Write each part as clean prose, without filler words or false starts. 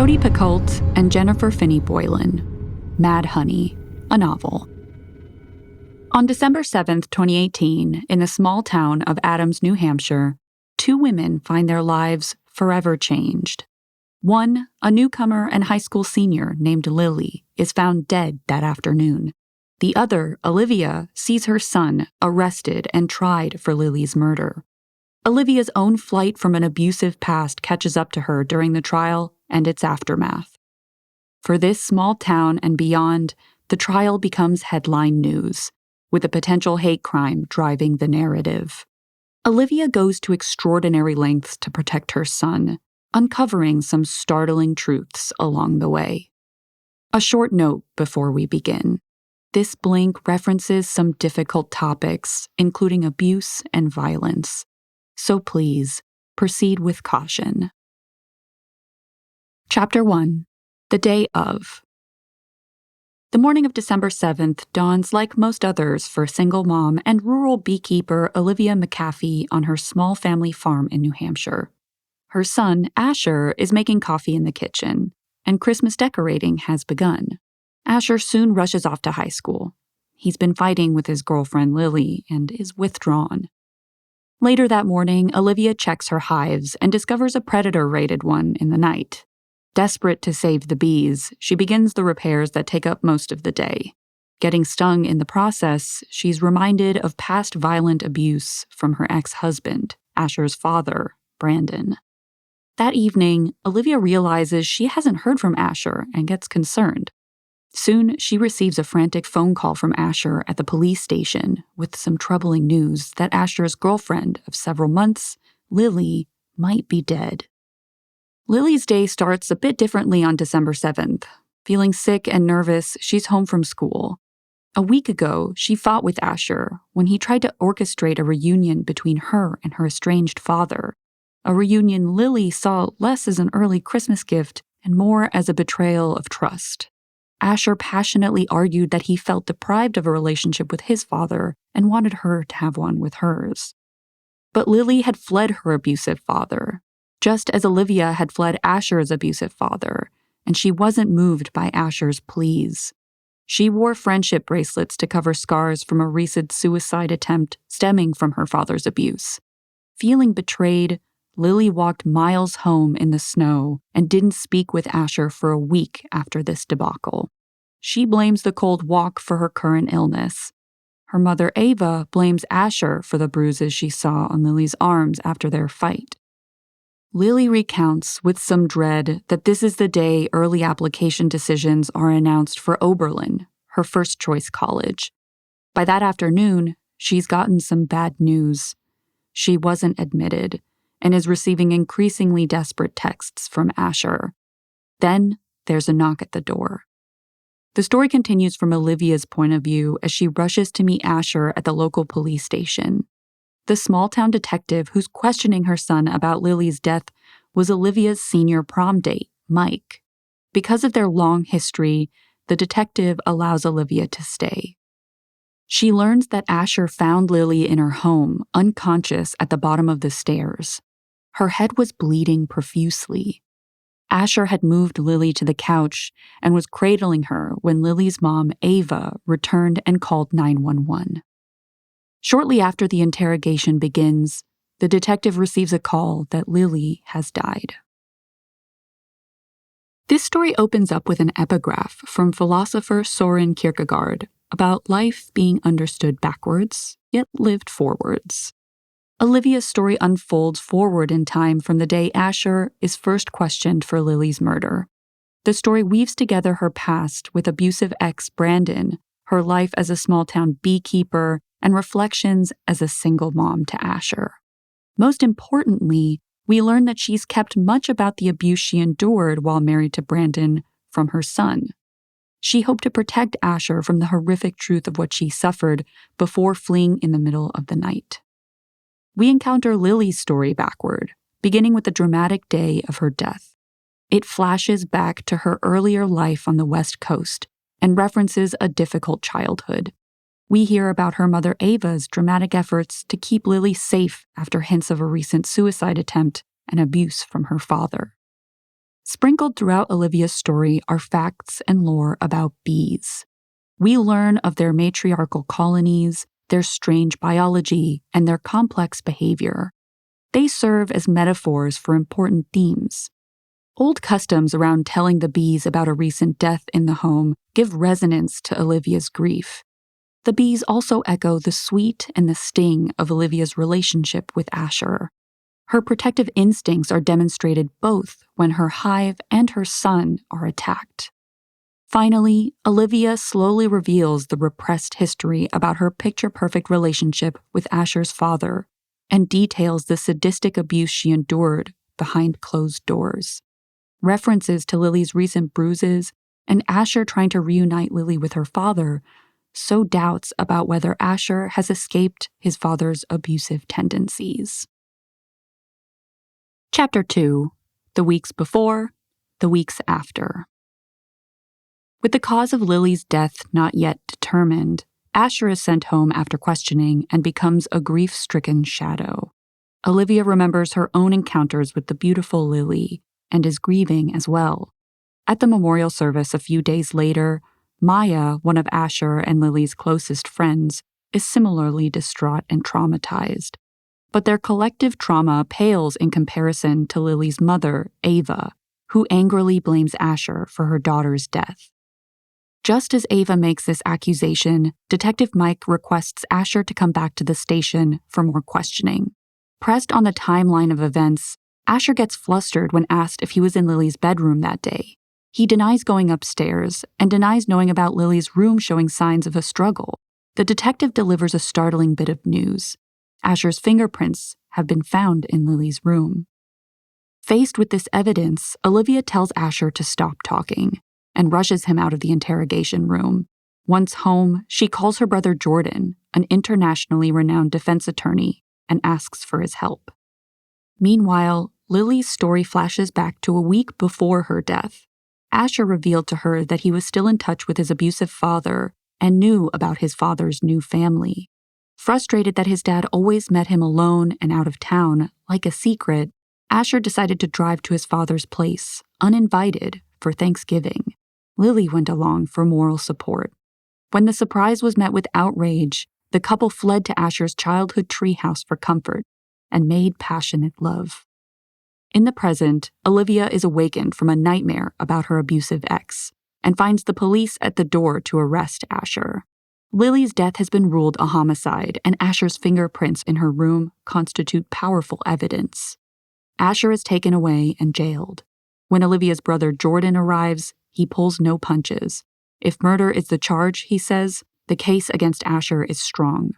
Jodi Picoult and Jennifer Finney Boylan, Mad Honey, a novel. On December 7th, 2018, in the small town of Adams, New Hampshire, two women find their lives forever changed. One, a newcomer and high school senior named Lily, is found dead that afternoon. The other, Olivia, sees her son arrested and tried for Lily's murder. Olivia's own flight from an abusive past catches up to her during the trial and its aftermath. For this small town and beyond, the trial becomes headline news, with a potential hate crime driving the narrative. Olivia goes to extraordinary lengths to protect her son, uncovering some startling truths along the way. A short note before we begin. This blink references some difficult topics, including abuse and violence. So please, proceed with caution. Chapter 1. The Day of. The morning of December 7th dawns like most others for single mom and rural beekeeper Olivia McAfee on her small family farm in New Hampshire. Her son, Asher, is making coffee in the kitchen, and Christmas decorating has begun. Asher soon rushes off to high school. He's been fighting with his girlfriend Lily and is withdrawn. Later that morning, Olivia checks her hives and discovers a predator raided one in the night. Desperate to save the bees, she begins the repairs that take up most of the day. Getting stung in the process, she's reminded of past violent abuse from her ex-husband, Asher's father, Brandon. That evening, Olivia realizes she hasn't heard from Asher and gets concerned. Soon, she receives a frantic phone call from Asher at the police station with some troubling news that Asher's girlfriend of several months, Lily, might be dead. Lily's day starts a bit differently on December 7th. Feeling sick and nervous, she's home from school. A week ago, she fought with Asher when he tried to orchestrate a reunion between her and her estranged father, a reunion Lily saw less as an early Christmas gift and more as a betrayal of trust. Asher passionately argued that he felt deprived of a relationship with his father and wanted her to have one with hers. But Lily had fled her abusive father, just as Olivia had fled Asher's abusive father, and she wasn't moved by Asher's pleas. She wore friendship bracelets to cover scars from a recent suicide attempt stemming from her father's abuse. Feeling betrayed, Lily walked miles home in the snow and didn't speak with Asher for a week after this debacle. She blames the cold walk for her current illness. Her mother, Ava, blames Asher for the bruises she saw on Lily's arms after their fight. Lily recounts with some dread that this is the day early application decisions are announced for Oberlin, her first-choice college. By that afternoon, she's gotten some bad news. She wasn't admitted and is receiving increasingly desperate texts from Asher. Then there's a knock at the door. The story continues from Olivia's point of view as she rushes to meet Asher at the local police station. The small-town detective who's questioning her son about Lily's death was Olivia's senior prom date, Mike. Because of their long history, the detective allows Olivia to stay. She learns that Asher found Lily in her home, unconscious at the bottom of the stairs. Her head was bleeding profusely. Asher had moved Lily to the couch and was cradling her when Lily's mom, Ava, returned and called 911. Shortly after the interrogation begins, the detective receives a call that Lily has died. This story opens up with an epigraph from philosopher Soren Kierkegaard about life being understood backwards, yet lived forwards. Olivia's story unfolds forward in time from the day Asher is first questioned for Lily's murder. The story weaves together her past with abusive ex Brandon, her life as a small-town beekeeper, and reflections as a single mom to Asher. Most importantly, we learn that she's kept much about the abuse she endured while married to Brandon from her son. She hoped to protect Asher from the horrific truth of what she suffered before fleeing in the middle of the night. We encounter Lily's story backward, beginning with the dramatic day of her death. It flashes back to her earlier life on the West Coast and references a difficult childhood. We hear about her mother Ava's dramatic efforts to keep Lily safe after hints of a recent suicide attempt and abuse from her father. Sprinkled throughout Olivia's story are facts and lore about bees. We learn of their matriarchal colonies, their strange biology, and their complex behavior. They serve as metaphors for important themes. Old customs around telling the bees about a recent death in the home give resonance to Olivia's grief. The bees also echo the sweet and the sting of Olivia's relationship with Asher. Her protective instincts are demonstrated both when her hive and her son are attacked. Finally, Olivia slowly reveals the repressed history about her picture-perfect relationship with Asher's father and details the sadistic abuse she endured behind closed doors. References to Lily's recent bruises and Asher trying to reunite Lily with her father sow doubts about whether Asher has escaped his father's abusive tendencies. Chapter 2: The Weeks Before, the Weeks After. With the cause of Lily's death not yet determined, Asher is sent home after questioning and becomes a grief-stricken shadow. Olivia remembers her own encounters with the beautiful Lily and is grieving as well. At the memorial service a few days later, Maya, one of Asher and Lily's closest friends, is similarly distraught and traumatized. But their collective trauma pales in comparison to Lily's mother, Ava, who angrily blames Asher for her daughter's death. Just as Ava makes this accusation, Detective Mike requests Asher to come back to the station for more questioning. Pressed on the timeline of events, Asher gets flustered when asked if he was in Lily's bedroom that day. He denies going upstairs and denies knowing about Lily's room showing signs of a struggle. The detective delivers a startling bit of news. Asher's fingerprints have been found in Lily's room. Faced with this evidence, Olivia tells Asher to stop talking and rushes him out of the interrogation room. Once home, she calls her brother Jordan, an internationally renowned defense attorney, and asks for his help. Meanwhile, Lily's story flashes back to a week before her death. Asher revealed to her that he was still in touch with his abusive father and knew about his father's new family. Frustrated that his dad always met him alone and out of town, like a secret, Asher decided to drive to his father's place, uninvited, for Thanksgiving. Lily went along for moral support. When the surprise was met with outrage, the couple fled to Asher's childhood treehouse for comfort and made passionate love. In the present, Olivia is awakened from a nightmare about her abusive ex and finds the police at the door to arrest Asher. Lily's death has been ruled a homicide, and Asher's fingerprints in her room constitute powerful evidence. Asher is taken away and jailed. When Olivia's brother Jordan arrives, he pulls no punches. If murder is the charge, he says, the case against Asher is strong.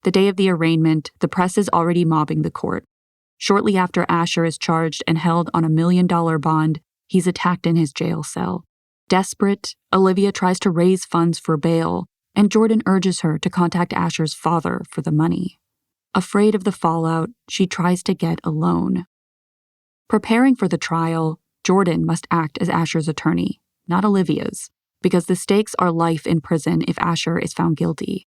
The day of the arraignment, the press is already mobbing the court. Shortly after Asher is charged and held on $1 million bond, he's attacked in his jail cell. Desperate, Olivia tries to raise funds for bail, and Jordan urges her to contact Asher's father for the money. Afraid of the fallout, she tries to get a loan. Preparing for the trial, Jordan must act as Asher's attorney, not Olivia's, because the stakes are life in prison if Asher is found guilty.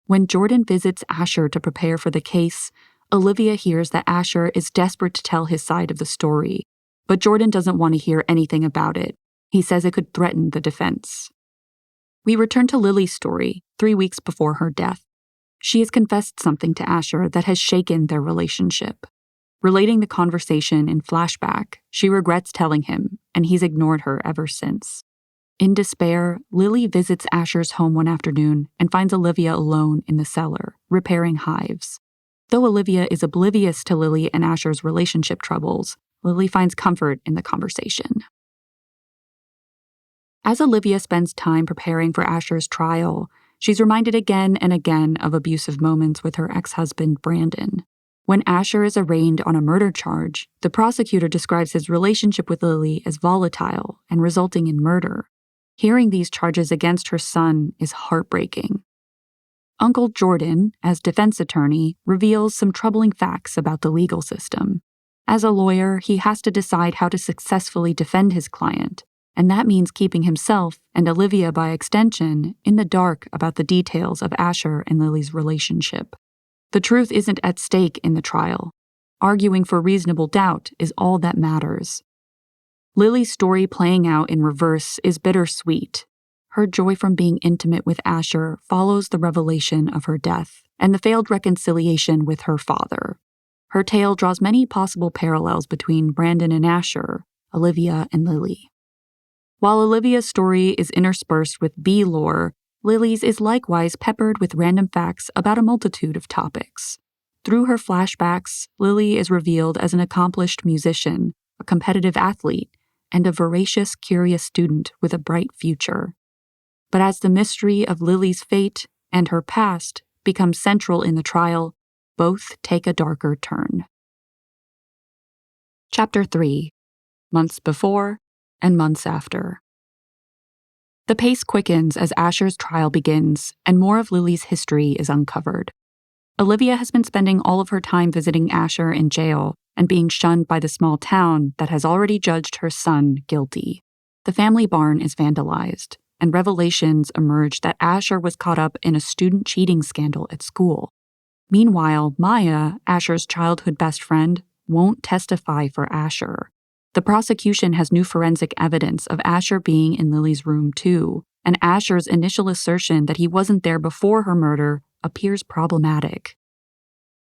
When Jordan visits Asher to prepare for the case, Olivia hears that Asher is desperate to tell his side of the story, but Jordan doesn't want to hear anything about it. He says it could threaten the defense. We return to Lily's story 3 weeks before her death. She has confessed something to Asher that has shaken their relationship. Relating the conversation in flashback, she regrets telling him, and he's ignored her ever since. In despair, Lily visits Asher's home one afternoon and finds Olivia alone in the cellar, repairing hives. Though Olivia is oblivious to Lily and Asher's relationship troubles, Lily finds comfort in the conversation. As Olivia spends time preparing for Asher's trial, she's reminded again and again of abusive moments with her ex-husband, Brandon. When Asher is arraigned on a murder charge, the prosecutor describes his relationship with Lily as volatile and resulting in murder. Hearing these charges against her son is heartbreaking. Uncle Jordan, as defense attorney, reveals some troubling facts about the legal system. As a lawyer, he has to decide how to successfully defend his client, and that means keeping himself, and Olivia by extension, in the dark about the details of Asher and Lily's relationship. The truth isn't at stake in the trial. Arguing for reasonable doubt is all that matters. Lily's story playing out in reverse is bittersweet. Her joy from being intimate with Asher follows the revelation of her death and the failed reconciliation with her father. Her tale draws many possible parallels between Brandon and Asher, Olivia and Lily. While Olivia's story is interspersed with B lore, Lily's is likewise peppered with random facts about a multitude of topics. Through her flashbacks, Lily is revealed as an accomplished musician, a competitive athlete, and a voracious, curious student with a bright future. But as the mystery of Lily's fate and her past becomes central in the trial, both take a darker turn. Chapter 3: Months Before and Months After. The pace quickens as Asher's trial begins, and more of Lily's history is uncovered. Olivia has been spending all of her time visiting Asher in jail and being shunned by the small town that has already judged her son guilty. The family barn is vandalized, and revelations emerge that Asher was caught up in a student cheating scandal at school. Meanwhile, Maya, Asher's childhood best friend, won't testify for Asher. The prosecution has new forensic evidence of Asher being in Lily's room too, and Asher's initial assertion that he wasn't there before her murder appears problematic.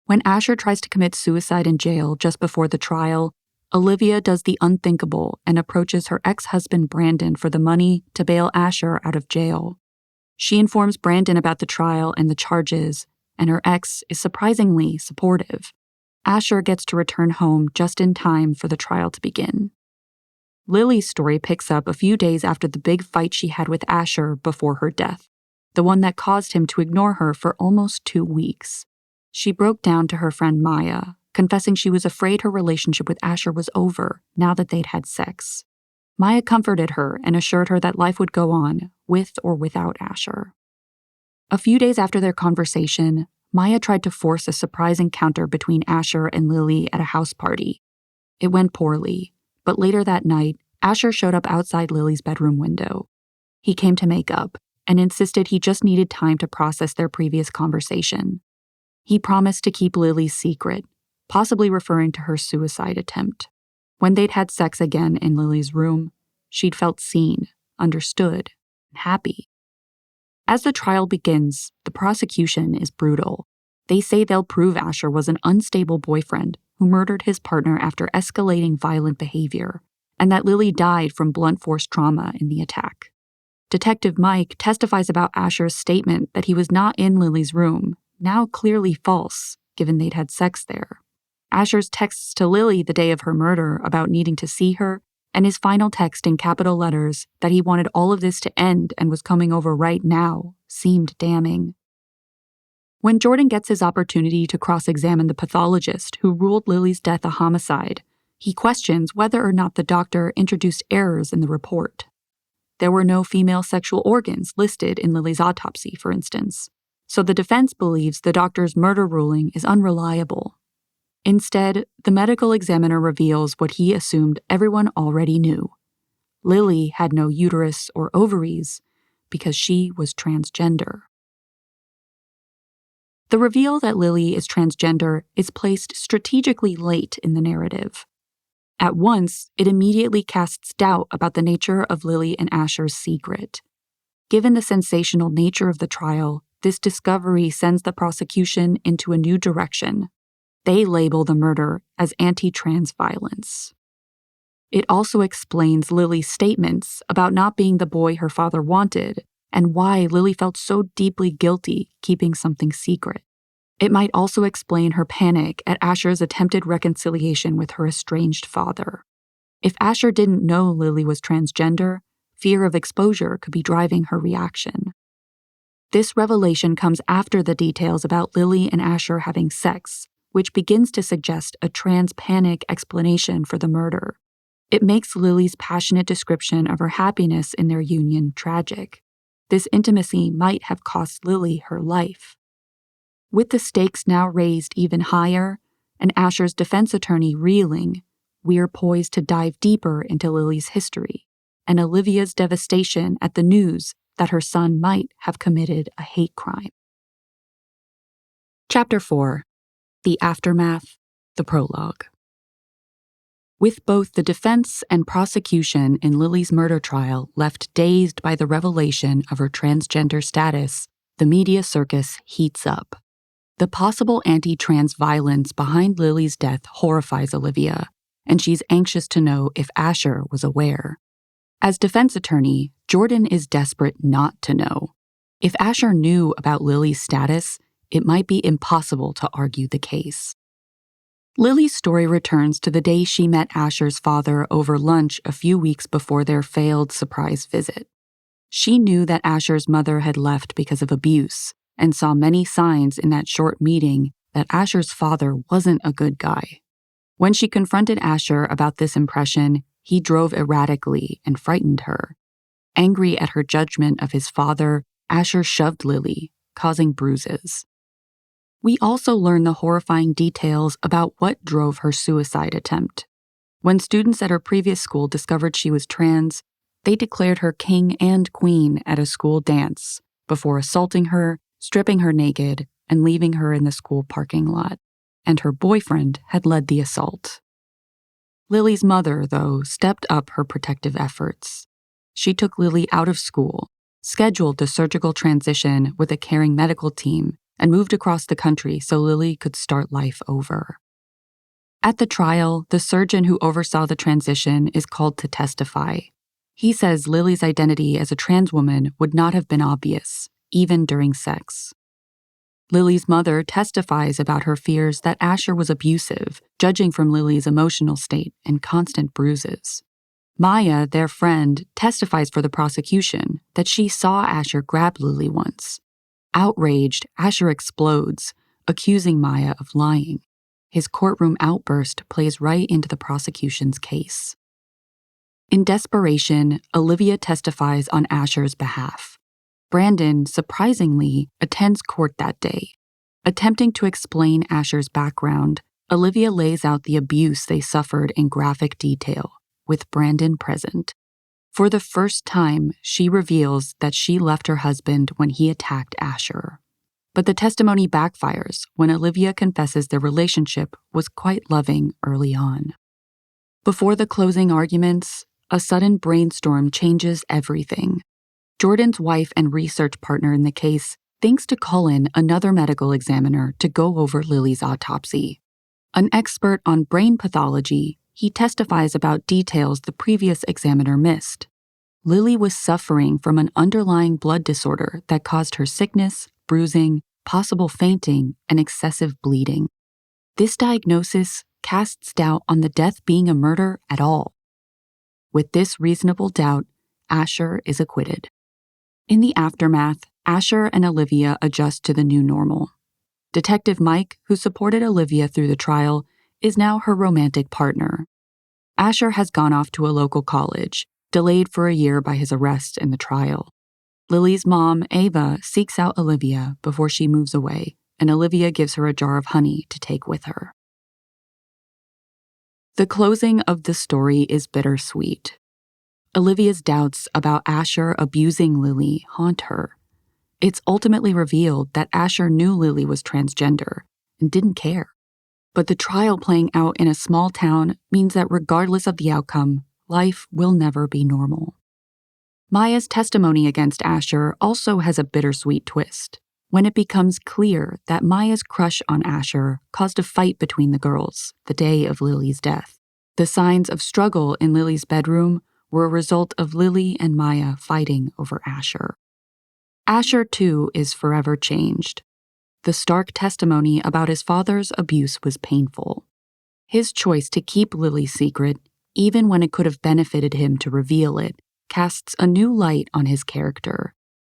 When Asher tries to commit suicide in jail just before the trial, Olivia does the unthinkable and approaches her ex-husband Brandon for the money to bail Asher out of jail. She informs Brandon about the trial and the charges, and her ex is surprisingly supportive. Asher gets to return home just in time for the trial to begin. Lily's story picks up a few days after the big fight she had with Asher before her death, the one that caused him to ignore her for almost 2 weeks. She broke down to her friend Maya, confessing she was afraid her relationship with Asher was over now that they'd had sex. Maya comforted her and assured her that life would go on, with or without Asher. A few days after their conversation, Maya tried to force a surprise encounter between Asher and Lily at a house party. It went poorly, but later that night, Asher showed up outside Lily's bedroom window. He came to make up and insisted he just needed time to process their previous conversation. He promised to keep Lily's secret, possibly referring to her suicide attempt. When they'd had sex again in Lily's room, she'd felt seen, understood, and happy. As the trial begins, the prosecution is brutal. They say they'll prove Asher was an unstable boyfriend who murdered his partner after escalating violent behavior, and that Lily died from blunt force trauma in the attack. Detective Mike testifies about Asher's statement that he was not in Lily's room, now clearly false, given they'd had sex there. Asher's texts to Lily the day of her murder about needing to see her, and his final text in capital letters that he wanted all of this to end and was coming over right now, seemed damning. When Jordan gets his opportunity to cross-examine the pathologist who ruled Lily's death a homicide, he questions whether or not the doctor introduced errors in the report. There were no female sexual organs listed in Lily's autopsy, for instance, so the defense believes the doctor's murder ruling is unreliable. Instead, the medical examiner reveals what he assumed everyone already knew. Lily had no uterus or ovaries because she was transgender. The reveal that Lily is transgender is placed strategically late in the narrative. At once, it immediately casts doubt about the nature of Lily and Asher's secret. Given the sensational nature of the trial, this discovery sends the prosecution into a new direction. They label the murder as anti-trans violence. It also explains Lily's statements about not being the boy her father wanted and why Lily felt so deeply guilty keeping something secret. It might also explain her panic at Asher's attempted reconciliation with her estranged father. If Asher didn't know Lily was transgender, fear of exposure could be driving her reaction. This revelation comes after the details about Lily and Asher having sex, which begins to suggest a trans panic explanation for the murder. It makes Lily's passionate description of her happiness in their union tragic. This intimacy might have cost Lily her life. With the stakes now raised even higher, and Asher's defense attorney reeling, we're poised to dive deeper into Lily's history and Olivia's devastation at the news that her son might have committed a hate crime. Chapter 4: The Aftermath, the Prologue. With both the defense and prosecution in Lily's murder trial left dazed by the revelation of her transgender status, the media circus heats up. The possible anti-trans violence behind Lily's death horrifies Olivia, and she's anxious to know if Asher was aware. As defense attorney, Jordan is desperate not to know. If Asher knew about Lily's status, it might be impossible to argue the case. Lily's story returns to the day she met Asher's father over lunch a few weeks before their failed surprise visit. She knew that Asher's mother had left because of abuse, and saw many signs in that short meeting that Asher's father wasn't a good guy. When she confronted Asher about this impression, he drove erratically and frightened her. Angry at her judgment of his father, Asher shoved Lily, causing bruises. We also learn the horrifying details about what drove her suicide attempt. When students at her previous school discovered she was trans, they declared her king and queen at a school dance before assaulting her, stripping her naked, and leaving her in the school parking lot. And her boyfriend had led the assault. Lily's mother, though, stepped up her protective efforts. She took Lily out of school, scheduled the surgical transition with a caring medical team, and moved across the country so Lily could start life over. At the trial, the surgeon who oversaw the transition is called to testify. He says Lily's identity as a trans woman would not have been obvious, even during sex. Lily's mother testifies about her fears that Asher was abusive, judging from Lily's emotional state and constant bruises. Maya, their friend, testifies for the prosecution that she saw Asher grab Lily once. Outraged, Asher explodes, accusing Maya of lying. His courtroom outburst plays right into the prosecution's case. In desperation, Olivia testifies on Asher's behalf. Brandon, surprisingly, attends court that day. Attempting to explain Asher's background, Olivia lays out the abuse they suffered in graphic detail, with Brandon present. For the first time, she reveals that she left her husband when he attacked Asher. But the testimony backfires when Olivia confesses their relationship was quite loving early on. Before the closing arguments, a sudden brainstorm changes everything. Jordan's wife and research partner in the case thinks to call in another medical examiner to go over Lily's autopsy. An expert on brain pathology, he testifies about details the previous examiner missed. Lily was suffering from an underlying blood disorder that caused her sickness, bruising, possible fainting, and excessive bleeding. This diagnosis casts doubt on the death being a murder at all. With this reasonable doubt, Asher is acquitted. In the aftermath, Asher and Olivia adjust to the new normal. Detective Mike, who supported Olivia through the trial, is now her romantic partner. Asher has gone off to a local college, delayed for a year by his arrest in the trial. Lily's mom, Ava, seeks out Olivia before she moves away, and Olivia gives her a jar of honey to take with her. The closing of the story is bittersweet. Olivia's doubts about Asher abusing Lily haunt her. It's ultimately revealed that Asher knew Lily was transgender and didn't care. But the trial playing out in a small town means that regardless of the outcome, life will never be normal. Maya's testimony against Asher also has a bittersweet twist, when it becomes clear that Maya's crush on Asher caused a fight between the girls the day of Lily's death. The signs of struggle in Lily's bedroom were a result of Lily and Maya fighting over Asher. Asher, too, is forever changed. The stark testimony about his father's abuse was painful. His choice to keep Lily's secret, even when it could have benefited him to reveal it, casts a new light on his character.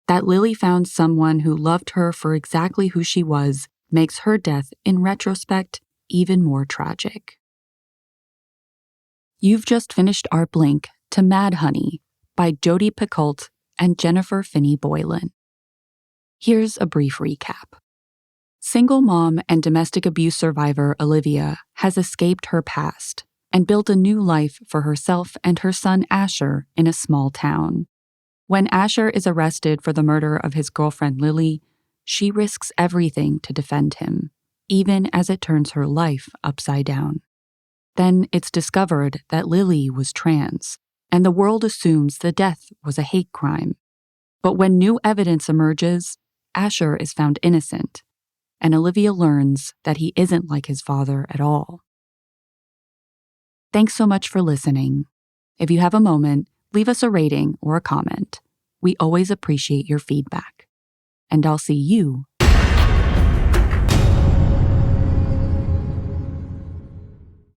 That Lily found someone who loved her for exactly who she was makes her death, in retrospect, even more tragic. You've just finished our blink to Mad Honey by Jodi Picoult and Jennifer Finney Boylan. Here's a brief recap. Single mom and domestic abuse survivor Olivia has escaped her past and built a new life for herself and her son Asher in a small town. When Asher is arrested for the murder of his girlfriend Lily, she risks everything to defend him, even as it turns her life upside down. Then it's discovered that Lily was trans, and the world assumes the death was a hate crime. But when new evidence emerges, Asher is found innocent, and Olivia learns that he isn't like his father at all. Thanks so much for listening. If you have a moment, leave us a rating or a comment. We always appreciate your feedback. And I'll see you